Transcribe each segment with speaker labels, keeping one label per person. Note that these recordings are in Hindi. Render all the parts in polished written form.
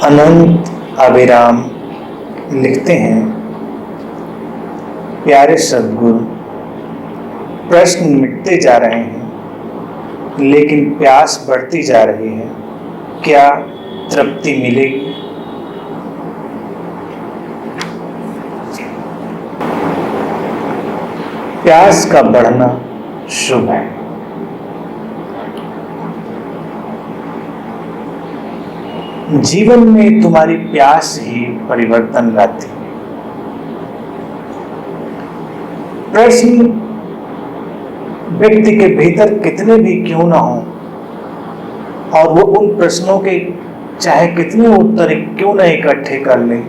Speaker 1: अनंत अभिराम लिखते हैं, प्यारे सद्गुरु, प्रश्न मिटते जा रहे हैं लेकिन प्यास बढ़ती जा रही है। क्या तृप्ति मिलेगी? प्यास का बढ़ना शुभ है। जीवन में तुम्हारी प्यास ही परिवर्तन लाती है। प्रश्न व्यक्ति के भीतर कितने भी क्यों ना हो और वो उन प्रश्नों के चाहे कितने उत्तर क्यों न इकट्ठे कर ले,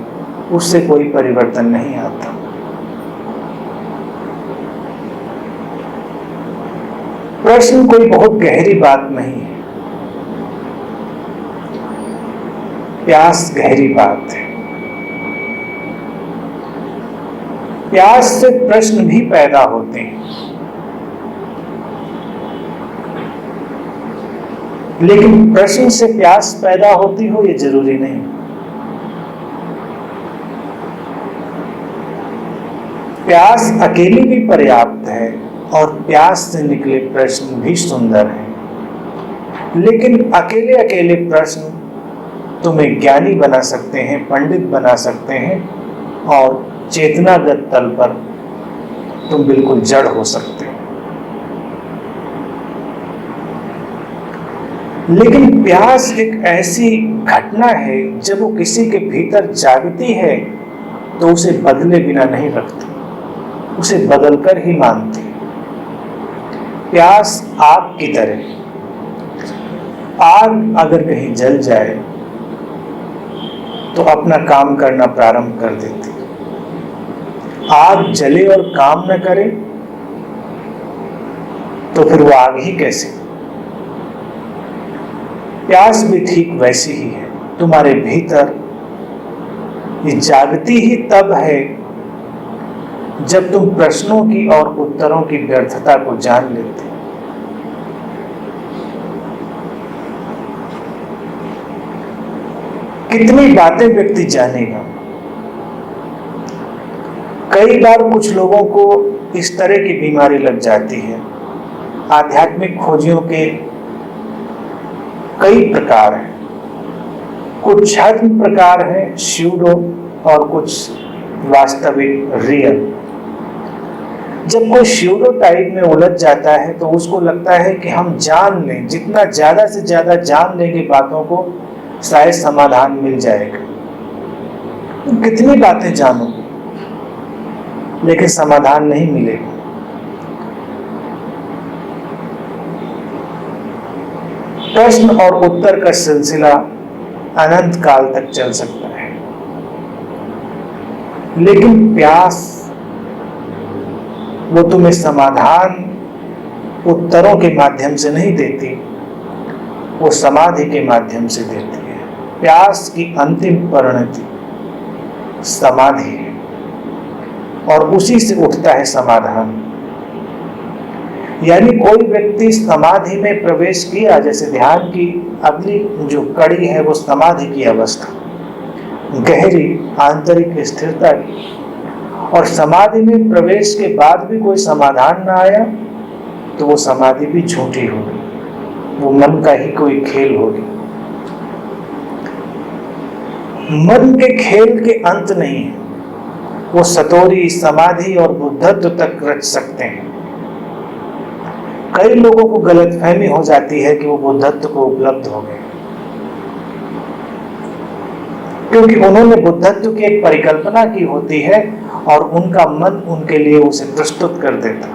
Speaker 1: उससे कोई परिवर्तन नहीं आता। प्रश्न कोई बहुत गहरी बात नहीं है, प्यास गहरी बात है। प्यास से प्रश्न भी पैदा होते हैं, लेकिन प्रश्न से प्यास पैदा होती हो ये जरूरी नहीं। प्यास अकेली भी पर्याप्त है और प्यास से निकले प्रश्न भी सुंदर हैं, लेकिन अकेले अकेले प्रश्न तुम्हें ज्ञानी बना सकते हैं, पंडित बना सकते हैं और चेतनागत तल पर तुम बिल्कुल जड़ हो सकते हो। लेकिन प्यास एक ऐसी घटना है जब वो किसी के भीतर जागती है तो उसे बदले बिना नहीं रखती, उसे बदलकर ही मानती। प्यास आग की तरह, आग अगर कहीं जल जाए तो अपना काम करना प्रारंभ कर देती। आग जले और काम न करे तो फिर वो आग ही कैसे? प्यास भी ठीक वैसी ही है। तुम्हारे भीतर ये जागती ही तब है जब तुम प्रश्नों की और उत्तरों की व्यर्थता को जान लेते। कितनी बातें व्यक्ति जानेगा। कई बार कुछ लोगों को इस तरह की बीमारी लग जाती है। आध्यात्मिक खोजियों के कई प्रकार हैं, कुछ छद्म प्रकार हैं, स्यूडो, और कुछ वास्तविक रियल। जब कोई स्यूडो टाइप में उलझ जाता है तो उसको लगता है कि हम जान लें, जितना ज्यादा से ज्यादा जान लेंगे बातों को शायद समाधान मिल जाएगा। तो कितनी बातें जानो लेकिन समाधान नहीं मिलेगा। प्रश्न और उत्तर का सिलसिला अनंत काल तक चल सकता है, लेकिन प्यास वो तुम्हें समाधान उत्तरों के माध्यम से नहीं देती, वो समाधि के माध्यम से देती है। प्यास की अंतिम परिणति समाधि है और उसी से उठता है समाधान। यानी कोई व्यक्ति समाधि में प्रवेश किया, जैसे ध्यान की अगली जो कड़ी है वो समाधि की अवस्था, गहरी आंतरिक स्थिरता की, और समाधि में प्रवेश के बाद भी कोई समाधान ना आया तो वो समाधि भी झूठी होगी, वो मन का ही कोई खेल होगी। मन के खेल के अंत नहीं है, वो सतोरी, समाधि और बुद्धत्व तक रच सकते हैं। कई लोगों को गलतफहमी हो जाती है कि वो बुद्धत्व को उपलब्ध हो गए, क्योंकि उन्होंने बुद्धत्व की एक परिकल्पना की होती है और उनका मन उनके लिए उसे प्रस्तुत कर देता।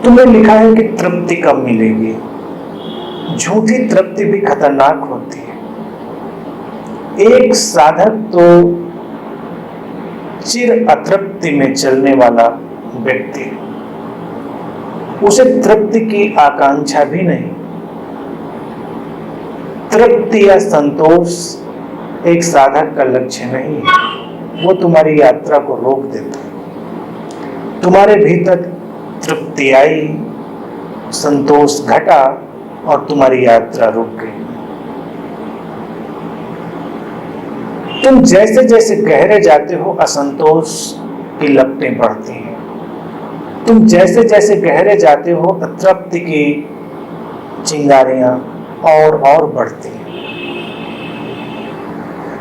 Speaker 1: तुम्हें लिखा है कि तृप्ति कब मिलेगी। झूठी तृप्ति भी खतरनाक होती है। एक साधक तो चिर अतृप्ति में चलने वाला व्यक्ति, उसे तृप्ति की आकांक्षा भी नहीं। तृप्ति या संतोष एक साधक का लक्ष्य नहीं है। वो तुम्हारी यात्रा को रोक देता है। तुम्हारे भीतर तृप्ति आई, संतोष घटा और तुम्हारी यात्रा रुक गई। तुम जैसे जैसे गहरे जाते हो असंतोष की लपटें बढ़ती हैं। तुम जैसे जैसे गहरे जाते हो अतृप्ति की चिंगारियां और बढ़ती हैं।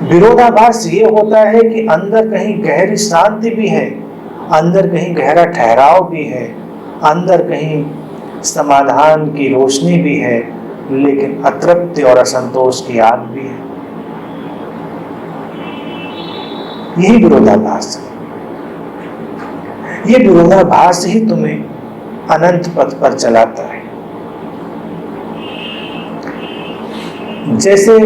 Speaker 1: विरोधाभास ये होता है कि अंदर कहीं गहरी शांति भी है, अंदर कहीं गहरा ठहराव भी है, अंदर कहीं समाधान की रोशनी भी है, लेकिन अतृप्ति और असंतोष की आग भी है। यही विरोधाभास है। ये विरोधाभास ही तुम्हें अनंत पथ पर चलाता है। जैसे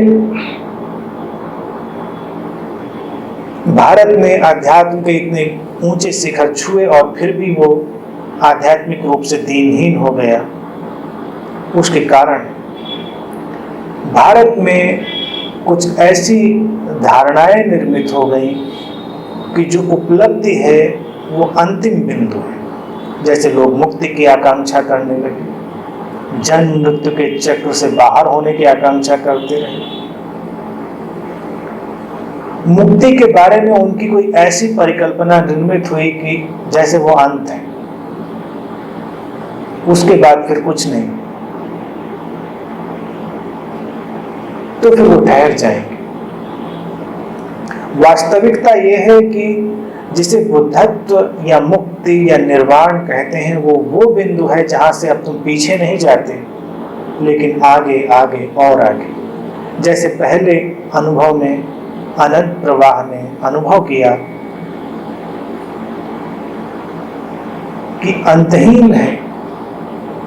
Speaker 1: भारत में अध्यात्म के इतने ऊंचे शिखर छुए और फिर भी वो आध्यात्मिक रूप से दीनहीन हो गया, उसके कारण भारत में कुछ ऐसी धारणाएं निर्मित हो गई कि जो उपलब्धि है वो अंतिम बिंदु है। जैसे लोग मुक्ति की आकांक्षा करने लगे, जन्म मृत्यु के चक्र से बाहर होने की आकांक्षा करते रहे। मुक्ति के बारे में उनकी कोई ऐसी परिकल्पना निर्मित हुई कि जैसे वो अंत है, उसके बाद फिर कुछ नहीं, तो फिर वो ठहर जाएंगे। वास्तविकता यह है कि जिसे बुद्धत्व या मुक्ति या निर्वाण कहते हैं, वो बिंदु है जहां से अब तुम पीछे नहीं जाते, लेकिन आगे आगे और आगे। जैसे पहले अनुभव में अनंत प्रवाह ने अनुभव किया कि अंतहीन है,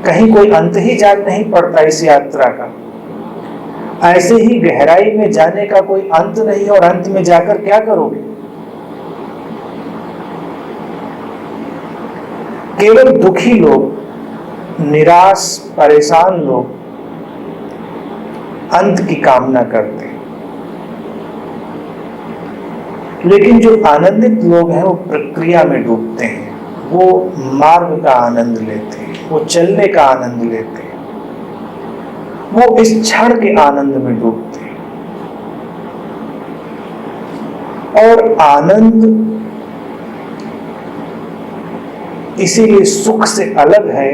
Speaker 1: कहीं कोई अंत ही जान नहीं पड़ता इस यात्रा का। ऐसे ही गहराई में जाने का कोई अंत नहीं, और अंत में जाकर क्या करोगे? केवल दुखी लोग, निराश परेशान लोग अंत की कामना करते हैं, लेकिन जो आनंदित लोग हैं वो प्रक्रिया में डूबते हैं, वो मार्ग का आनंद लेते हैं, वो चलने का आनंद लेते हैं, वो इस क्षण के आनंद में डूबते हैं। और आनंद इसीलिए सुख से अलग है,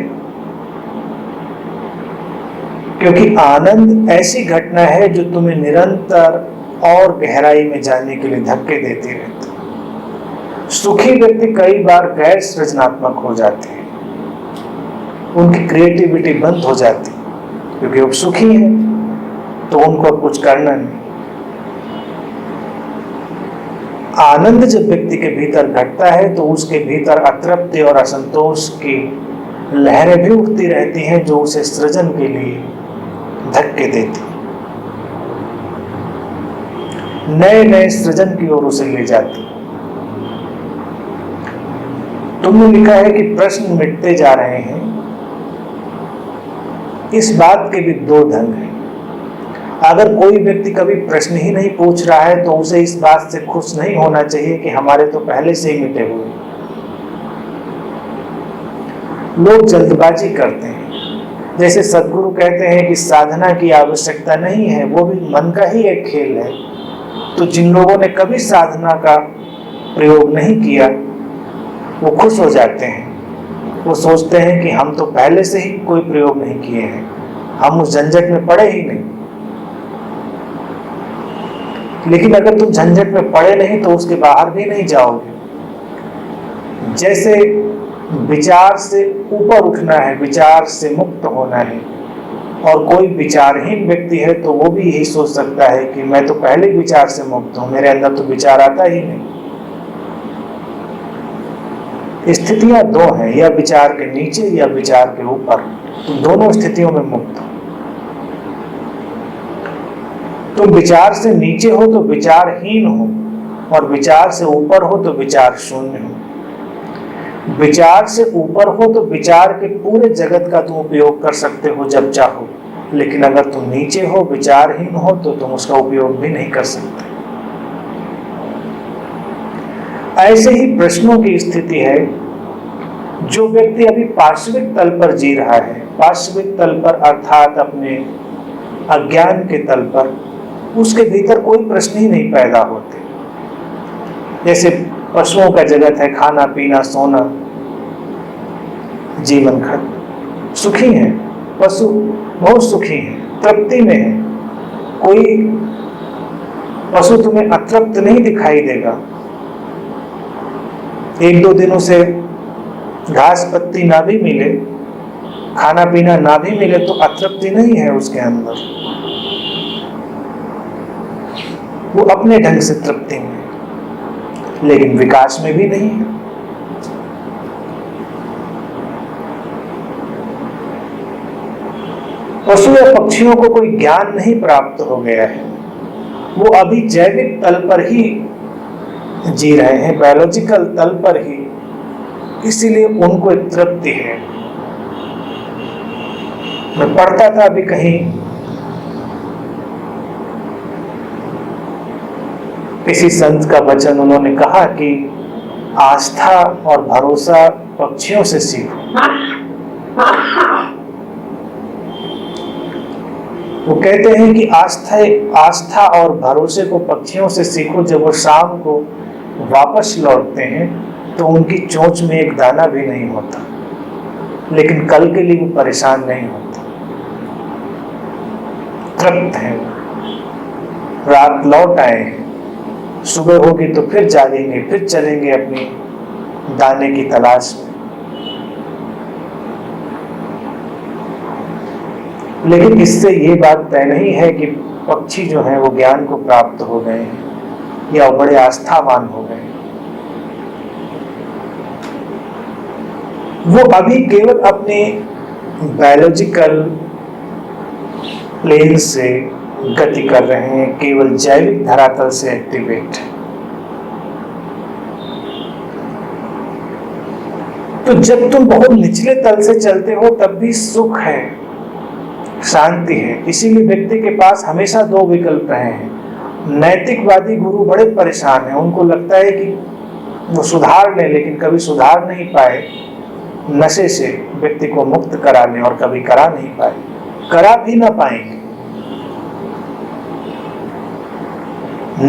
Speaker 1: क्योंकि आनंद ऐसी घटना है जो तुम्हें निरंतर और गहराई में जाने के लिए धक्के देती रहती है। सुखी व्यक्ति कई बार गैर सृजनात्मक हो जाते हैं, उनकी क्रिएटिविटी बंद हो जाती है, क्योंकि वो सुखी हैं तो उनको अब कुछ करना नहीं। आनंद जब व्यक्ति के भीतर घटता है तो उसके भीतर अतृप्ति और असंतोष की लहरें भी उठती रहती हैं, जो उसे सृजन के लिए धक्के देती, नए नए सृजन की ओर उसे ले जाती। तुमने लिखा है कि प्रश्न मिटते जा रहे हैं। इस बात के भी दो ढंग हैं। अगर कोई व्यक्ति कभी प्रश्न ही नहीं पूछ रहा है तो उसे इस बात से खुश नहीं होना चाहिए कि हमारे तो पहले से ही मिटे हुए। लोग जल्दबाजी करते हैं। जैसे सद्गुरु कहते हैं कि साधना की आवश्यकता नहीं है, वो भी मन का ही एक खेल है। तो जिन लोगों ने कभी साधना का प्रयोग नहीं किया वो खुश हो जाते हैं। वो सोचते हैं कि हम तो पहले से ही कोई प्रयोग नहीं किए हैं, हम उस झंझट में पड़े ही नहीं। लेकिन अगर तुम झंझट में पड़े नहीं तो उसके बाहर भी नहीं जाओगे। जैसे विचार से ऊपर उठना है, विचार से मुक्त होना है, और कोई विचारहीन व्यक्ति है तो वो भी यही सोच सकता है कि मैं तो पहले विचार से मुक्त हूं, मेरे अंदर तो विचार आता ही नहीं। स्थितियां दो हैं, या विचार के नीचे या विचार के ऊपर, तो दोनों स्थितियों में मुक्त हो। तुम विचार से नीचे हो तो विचारहीन हो, और विचार से ऊपर हो तो विचार शून्य हो। विचार से ऊपर हो तो विचार के पूरे जगत का तुम उपयोग कर सकते हो जब चाहो, लेकिन अगर तुम नीचे हो, विचारहीन हो, तो तुम उसका उपयोग भी नहीं कर सकते। ऐसे ही प्रश्नों की स्थिति है। जो व्यक्ति अभी पार्श्विक तल पर जी रहा है, पार्श्विक तल पर अर्थात अपने अज्ञान के तल पर, उसके भीतर कोई प्रश्न ही नहीं पैदा होते। जैसे पशुओं का जगत है, खाना पीना सोना, जीवन खत्म, सुखी है पशु, बहुत सुखी है, तृप्ति में है। कोई पशु तुम्हें अतृप्त नहीं दिखाई देगा। एक दो दिनों से घास पत्ती ना भी मिले, खाना पीना ना भी मिले तो अतृप्ति नहीं है उसके अंदर, वो अपने ढंग से तृप्ति में, लेकिन विकास में भी नहीं है। पशु या पक्षियों को कोई ज्ञान नहीं प्राप्त हो गया है, वो अभी जैविक तल पर ही जी रहे हैं, बायोलॉजिकल तल पर ही, इसीलिए उनको एक तृप्ति है। मैं पढ़ता था अभी कहीं, किसी संत का वचन, उन्होंने कहा कि आस्था और भरोसा पक्षियों से सीखो। वो कहते हैं कि आस्था और भरोसे को पक्षियों से सीखो। जब वो शाम को वापस लौटते हैं तो उनकी चोंच में एक दाना भी नहीं होता, लेकिन कल के लिए वो परेशान नहीं होता, तृप्त है। रात लौट आए, सुबह होगी तो फिर जागेंगे, फिर चलेंगे अपनी दाने की तलाश में। लेकिन इससे ये बात तय नहीं है कि पक्षी जो है वो ज्ञान को प्राप्त हो गए हैं या बड़े आस्थावान हो गए। वो अभी केवल अपने बायोलॉजिकल प्लेन से गति कर रहे हैं, केवल जैविक धरातल से एक्टिवेट है। तो जब तुम बहुत निचले तल से चलते हो तब भी सुख है, शांति है। इसीलिए व्यक्ति के पास हमेशा दो विकल्प रहे हैं। नैतिकवादी गुरु बड़े परेशान हैं, उनको लगता है कि वो सुधार लें, लेकिन कभी सुधार नहीं पाए। नशे से व्यक्ति को मुक्त करा लें और कभी करा नहीं पाए, करा भी ना पाएंगे।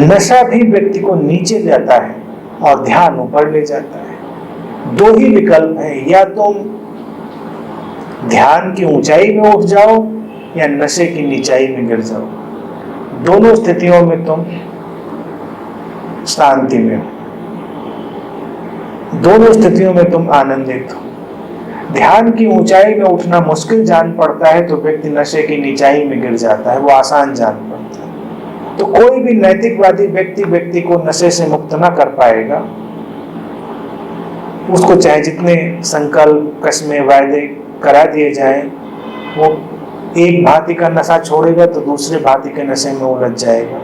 Speaker 1: नशा भी व्यक्ति को नीचे जाता है और ध्यान ऊपर ले जाता है। दो ही विकल्प हैं, या तुम ध्यान की ऊंचाई में उठ जाओ या नशे की नीचाई में गिर जाओ। दोनों स्थितियों में तुम शांति में हो, दोनों स्थितियों में तुम आनंदित हो। ध्यान की ऊंचाई में उठना मुश्किल जान पड़ता है तो व्यक्ति नशे की नीचाई में गिर जाता है, वो आसान जान पड़ता है। तो कोई भी नैतिकवादी व्यक्ति को नशे से मुक्त ना कर पाएगा। उसको चाहे जितने संकल्प कसमें वायदे करा दिए जाए, वो एक भांति का नशा छोड़ेगा तो दूसरे भांति के नशे में उलझ जाएगा।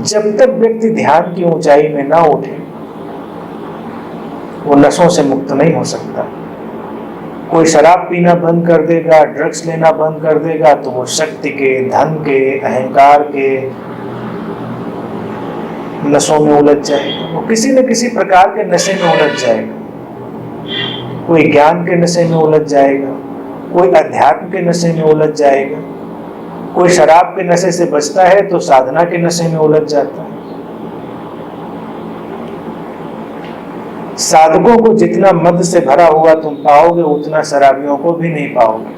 Speaker 1: जब तक व्यक्ति ध्यान की ऊंचाई में ना उठे वो नशों से मुक्त नहीं हो सकता। कोई शराब पीना बंद कर देगा, ड्रग्स लेना बंद कर देगा तो वो शक्ति के, धन के, अहंकार के नशों में उलझ जाएगा। वो किसी न किसी प्रकार के नशे में उलझ जाएगा। कोई ज्ञान के नशे में उलझ जाएगा, कोई अध्यात्म के नशे में उलझ जाएगा, कोई शराब के नशे से बचता है तो साधना के नशे में उलझ जाता है। साधकों को जितना मद से भरा हुआ तुम पाओगे उतना शराबियों को भी नहीं पाओगे।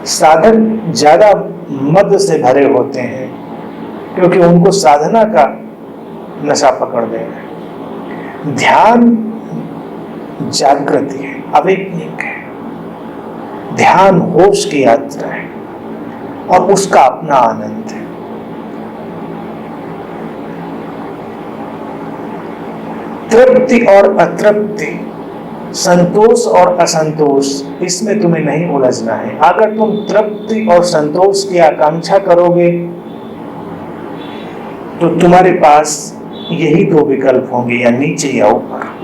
Speaker 1: साधक ज्यादा मद से भरे होते हैं क्योंकि उनको साधना का नशा पकड़ गया। ध्यान जागृति है, अवेकनिंग है। ध्यान होश की यात्रा है और उसका अपना आनंद है। तृप्ति और अतृप्ति, संतोष और असंतोष, इसमें तुम्हें नहीं उलझना है। अगर तुम तृप्ति और संतोष की आकांक्षा करोगे तो तुम्हारे पास यही दो विकल्प होंगे, या नीचे या ऊपर।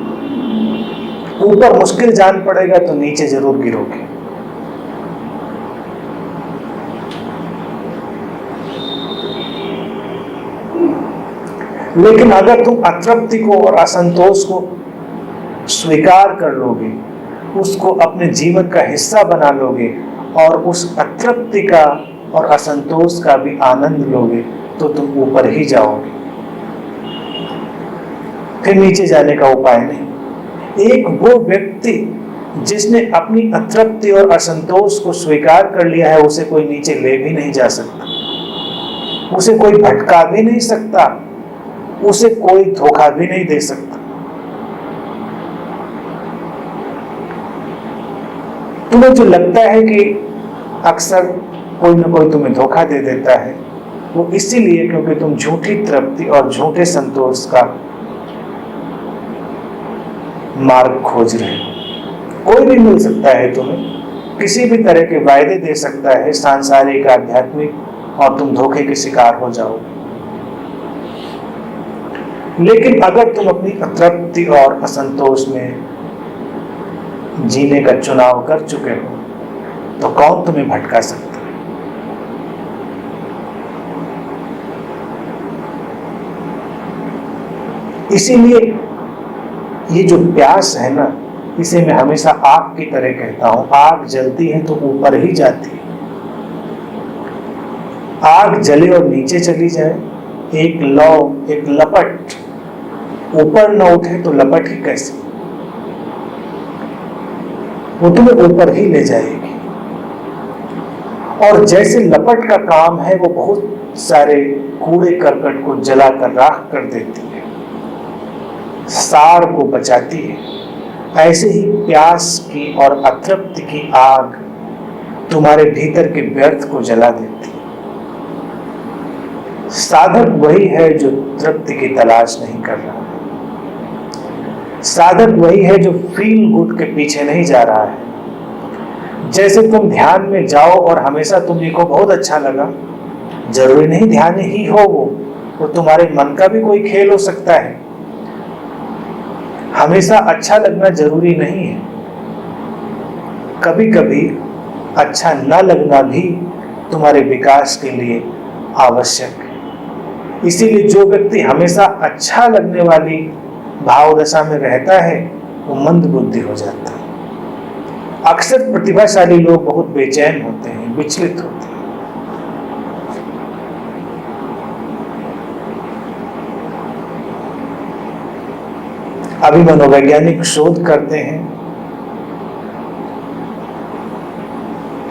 Speaker 1: ऊपर मुश्किल जान पड़ेगा तो नीचे जरूर गिरोगे। लेकिन अगर तुम अतृप्ति को और असंतोष को स्वीकार कर लोगे, उसको अपने जीवन का हिस्सा बना लोगे और उस अतृप्ति का और असंतोष का भी आनंद लोगे, तो तुम ऊपर ही जाओगे, फिर नीचे जाने का उपाय नहीं। एक वो व्यक्ति जिसने अपनी अतृप्ति और असंतोष को स्वीकार कर लिया है, उसे कोई नीचे ले भी नहीं जा सकता, उसे कोई भटका भी नहीं सकता, उसे कोई धोखा भी नहीं दे सकता। तुम्हें जो लगता है कि अक्सर कोई ना कोई तुम्हें धोखा दे देता है, वो इसीलिए क्योंकि तुम झूठी तृप्ति और झूठे संतोष का मार्ग खोज रहे हो। कोई भी मिल सकता है तुम्हें, किसी भी तरह के वायदे दे सकता है, सांसारिक आध्यात्मिक, और तुम धोखे के शिकार हो जाओगे। लेकिन अगर तुम अपनी अतृप्ति और असंतोष में जीने का चुनाव कर चुके हो, तो कौन तुम्हें भटका सकता है? इसीलिए ये जो प्यास है ना, इसे मैं हमेशा आग की तरह कहता हूं। आग जलती है तो ऊपर ही जाती है। आग जले और नीचे चली जाए, एक लौ, एक लपट ऊपर न उठे तो लपट ही कैसे? वो तुम्हें ऊपर ही ले जाएगी। और जैसे लपट का काम है, वो बहुत सारे कूड़े करकट को जलाकर राख कर देती है, सार को बचाती है, ऐसे ही प्यास की और अतृप्ति की आग तुम्हारे भीतर के व्यर्थ को जला देती है। साधक वही है जो तृप्ति की तलाश नहीं कर रहा है। साधक वही है जो फील गुड के पीछे नहीं जा रहा है। जैसे तुम ध्यान में जाओ और हमेशा तुमको बहुत अच्छा लगा, जरूरी नहीं ध्यान ही हो, वो तुम्हारे मन का भी कोई खेल हो सकता है। हमेशा अच्छा लगना जरूरी नहीं है, कभी कभी अच्छा न लगना भी तुम्हारे विकास के लिए आवश्यक है। इसीलिए जो व्यक्ति हमेशा अच्छा लगने वाली भाव दशा में रहता है, वो मंद बुद्धि हो जाता है। अक्सर प्रतिभाशाली लोग बहुत बेचैन होते हैं, विचलित होते हैं। अभी मनोवैज्ञानिक शोध करते हैं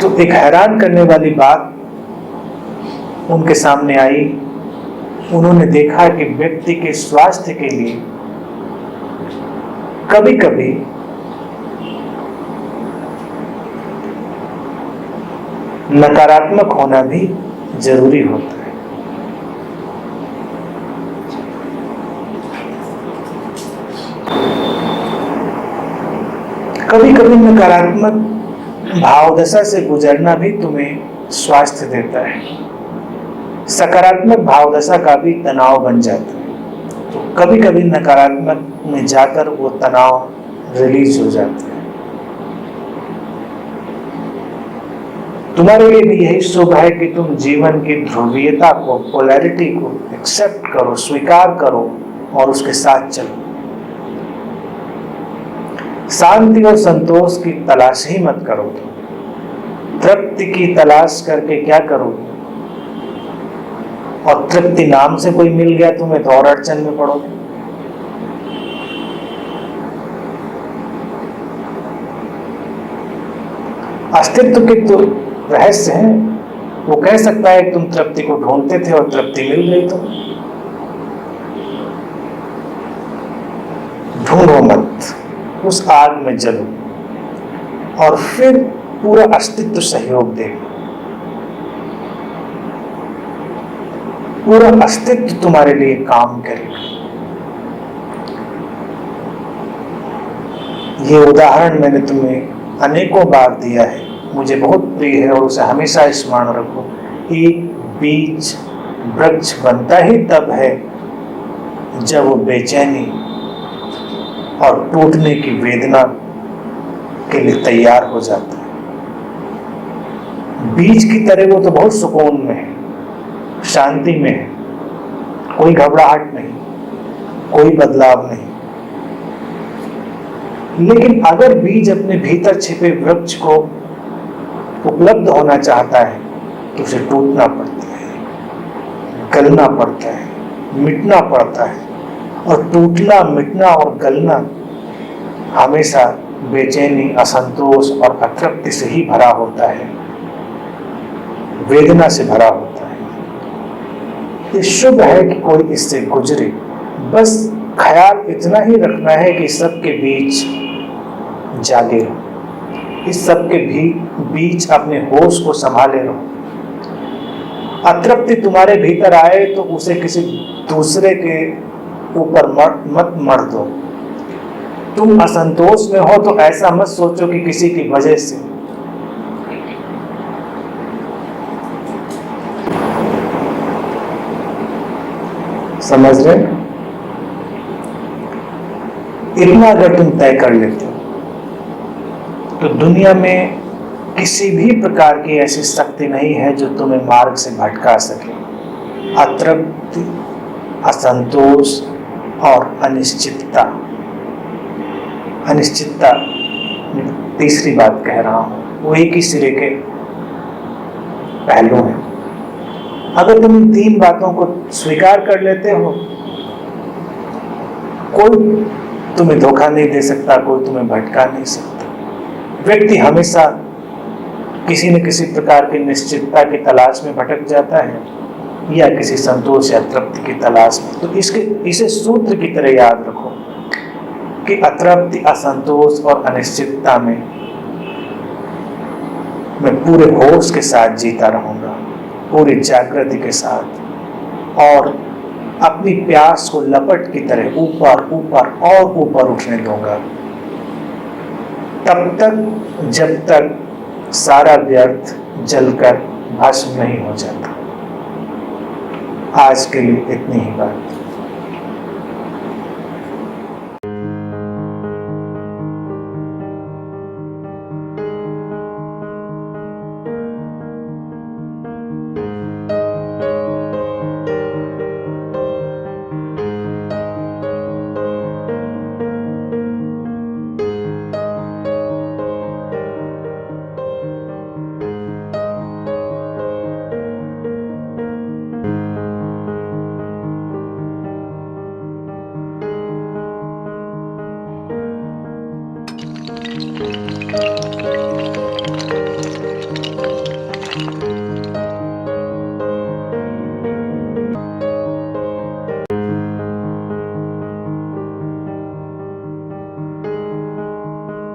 Speaker 1: तो एक हैरान करने वाली बात उनके सामने आई। उन्होंने देखा कि व्यक्ति के स्वास्थ्य के लिए कभी कभी नकारात्मक होना भी जरूरी होता है। कभी कभी नकारात्मक भावदशा से गुजरना भी तुम्हें स्वास्थ्य देता है। सकारात्मक भावदशा का भी तनाव बन जाता है। तो कभी कभी नकारात्मक में जाकर वो तनाव रिलीज हो जाता है। तुम्हारे लिए भी यही शुभ है कि तुम जीवन की ध्रुवीयता को, पोलैरिटी को एक्सेप्ट करो, स्वीकार करो और उसके साथ चलो। शांति और संतोष की तलाश ही मत करो। तृप्ति की तलाश करके क्या करोगे? और तृप्ति नाम से कोई मिल गया तुम्हें तो और अड़चन में पड़ोगे। अस्तित्व के तो रहस्य है। वो कह सकता है कि तुम तृप्ति को ढूंढते थे और तृप्ति मिल गई। तो ढूंढो मत, उस आग में जलो और फिर पूरा अस्तित्व सहयोग देगा। पूरा अस्तित्व तुम्हारे लिए काम करेगा। ये उदाहरण मैंने तुम्हें अनेकों बार दिया है, मुझे बहुत प्रिय है और उसे हमेशा स्मरण रखो। एक बीज वृक्ष बनता ही तब है जब वो बेचैनी और टूटने की वेदना के लिए तैयार हो जाता है। बीज की तरह वो तो बहुत सुकून में है, शांति में है, कोई घबराहट नहीं। कोई बदलाव नहीं। लेकिन अगर बीज अपने भीतर छिपे वृक्ष को उपलब्ध होना चाहता है तो उसे टूटना पड़ता है, गलना पड़ता है, मिटना पड़ता है। और टूटना, मिटना और गलना हमेशा बेचैनी, असंतोष और अतृप्ति से ही भरा होता है, वेदना से भरा होता है। ये शुभ है कि कोई इससे गुजरे, बस ख्याल इतना ही रखना है कि सबके बीच जागे रहो, इस सबके बीच अपने होश को संभाले रहो। अतृप्ति तुम्हारे भीतर आए तो उसे किसी दूसरे के ऊपर मत मर दो। तुम असंतोष में हो तो ऐसा मत सोचो कि किसी की वजह से। समझ रहे? इतना अगर तुम तय कर लेते हो तो दुनिया में किसी भी प्रकार की ऐसी शक्ति नहीं है जो तुम्हें मार्ग से भटका सके। अतृप्ति, असंतोष और अनिश्चितता, तीसरी बात कह रहा हूं, वो एक ही सिरे के पहलू हैं। अगर तुम इन तीन बातों को स्वीकार कर लेते हो, कोई तुम्हें धोखा नहीं दे सकता, कोई तुम्हें भटका नहीं सकता। व्यक्ति हमेशा किसी न किसी प्रकार की निश्चितता की तलाश में भटक जाता है या किसी संतोष या तृप्ति की तलाश में। तो इसे सूत्र की तरह याद रखो कि अतृप्ति, असंतोष और अनिश्चितता में मैं पूरे होश के साथ जीता रहूंगा, पूरी जागृति के साथ, और अपनी प्यास को लपट की तरह ऊपर ऊपर और ऊपर उठने दूंगा, तब तक जब तक सारा व्यर्थ जलकर भस्म नहीं हो जाता। आज के लिए इतनी ही बात।